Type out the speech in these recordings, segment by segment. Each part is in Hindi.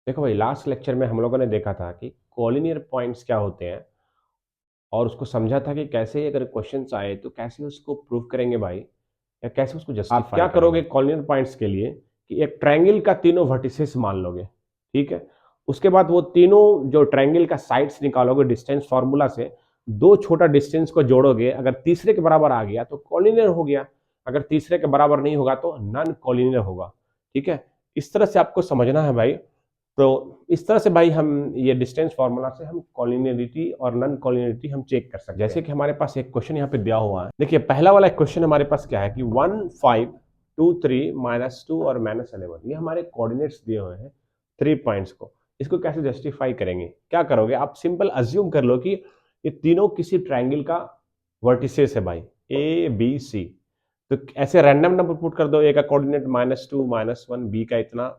देखो भाई, लास्ट लेक्चर में हम लोगों ने देखा था कि कॉलिनियर पॉइंट्स क्या होते हैं और उसको समझा था कि कैसे अगर क्वेश्चंस आए तो कैसे उसको प्रूव करेंगे भाई, या कैसे उसको जस्टिफाई आप क्या करोगे कॉलिनियर पॉइंट्स के लिए कि एक ट्रायंगल का तीनों वर्टिसेस मान लोगे, ठीक है। उसके बाद वो तीनों जो ट्रायंगल का साइड्स निकालोगे डिस्टेंस फार्मूला से, दो छोटा डिस्टेंस को जोड़ोगे, अगर तीसरे के बराबर आ गया तो कॉलिनियर हो गया, अगर तीसरे के बराबर नहीं होगा तो नॉन कॉलिनियर होगा, ठीक है। इस तरह से आपको समझना है भाई। तो इस तरह से भाई हम ये डिस्टेंस फार्मूला से हम कॉलिनियरिटी और नॉन कॉलिनियरिटी हम चेक कर सकते हैं। जैसे कि हमारे पास एक क्वेश्चन यहाँ पे दिया हुआ है, देखिए पहला वाला क्वेश्चन हमारे पास क्या है कि 1 5 2 3 -2 और -11, ये हमारे कोऑर्डिनेट्स दिए हुए हैं 3 पॉइंट्स को। इसको कैसे जस्टिफाई करेंगे, क्या करोगे आप, सिंपल अज्यूम कर लो कि ये तीनों किसी ट्राइंगल का वर्टिसेस है भाई, ए बी सी। तो ऐसे रैंडम नंबर पुट कर दो, ए का कोऑर्डिनेट -2 -1, बी का इतना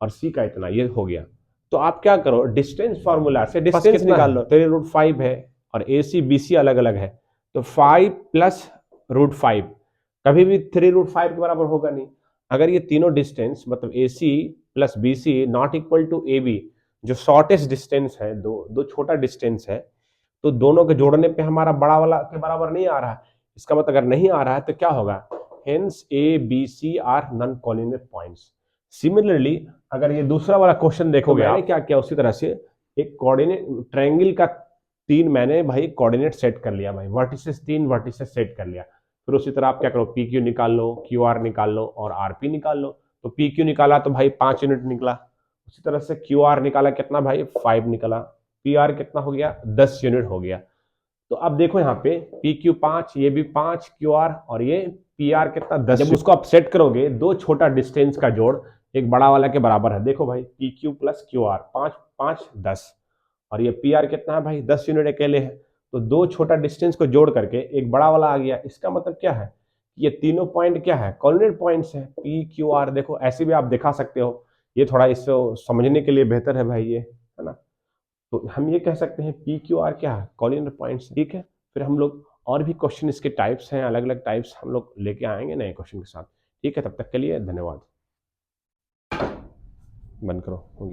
और सी का इतना, ये हो गया। तो आप क्या करो, डिस्टेंस फार्मूला से डिस्टेंस निकाल लो। 3√5 है और ए सी बी सी अलग अलग है, तो 5 + √5 कभी भी 3√5 के बराबर होगा नहीं। अगर ये तीनों डिस्टेंस मतलब A C plus B C not equal to A B, जो शॉर्टेस्ट डिस्टेंस है, दो दो छोटा डिस्टेंस है, तो दोनों के जोड़ने पे हमारा बड़ा वाला के बराबर नहीं आ रहा है। इसका मतलब अगर नहीं आ रहा है तो क्या होगा, hence A B C are non collinear points. Similarly अगर ये दूसरा वाला क्वेश्चन देखोगे, मैंने क्या किया उसी तरह से एक कोऑर्डिनेट ट्रायंगल का तीन मैंने भाई कोऑर्डिनेट सेट कर लिया भाई, वर्टिसेस तीन वर्टिसेस सेट कर लिया। फिर उसी तरह आप क्या करो, पी क्यू निकाल लो, क्यू आर निकाल लो और आर पी निकाल लो। तो पी क्यू निकाला तो भाई 5 यूनिट निकला, उसी तरह से क्यू आर निकाला कितना भाई 5 निकला, पी आर कितना हो गया 10 यूनिट हो गया। तो अब देखो यहाँ पे पी क्यू 5, ये भी 5 क्यू आर और ये पी आर कितना 10। जब उसको आप सेट करोगे, दो छोटा डिस्टेंस का जोड़ एक बड़ा वाला के बराबर है। देखो भाई P Q plus Q R 5 5 10 और ये पी आर कितना है भाई 10 यूनिट अकेले है। तो दो छोटा डिस्टेंस को जोड़ करके एक बड़ा वाला आ गया। इसका मतलब क्या है, ये तीनों पॉइंट क्या है, कोऑर्डिनेट पॉइंट्स है पी क्यू आर। देखो ऐसे भी आप दिखा सकते हो, ये थोड़ा इसको समझने के लिए बेहतर है भाई, ये है ना। तो हम ये कह सकते हैं पी क्यू आर क्या है, कॉलिनियर पॉइंट्स, ठीक है। फिर हम लोग और भी क्वेश्चन, इसके टाइप्स हैं, अलग अलग टाइप्स हम लोग लेके आएंगे नए क्वेश्चन के साथ, ठीक है। तब तक के लिए धन्यवाद। बंद करो।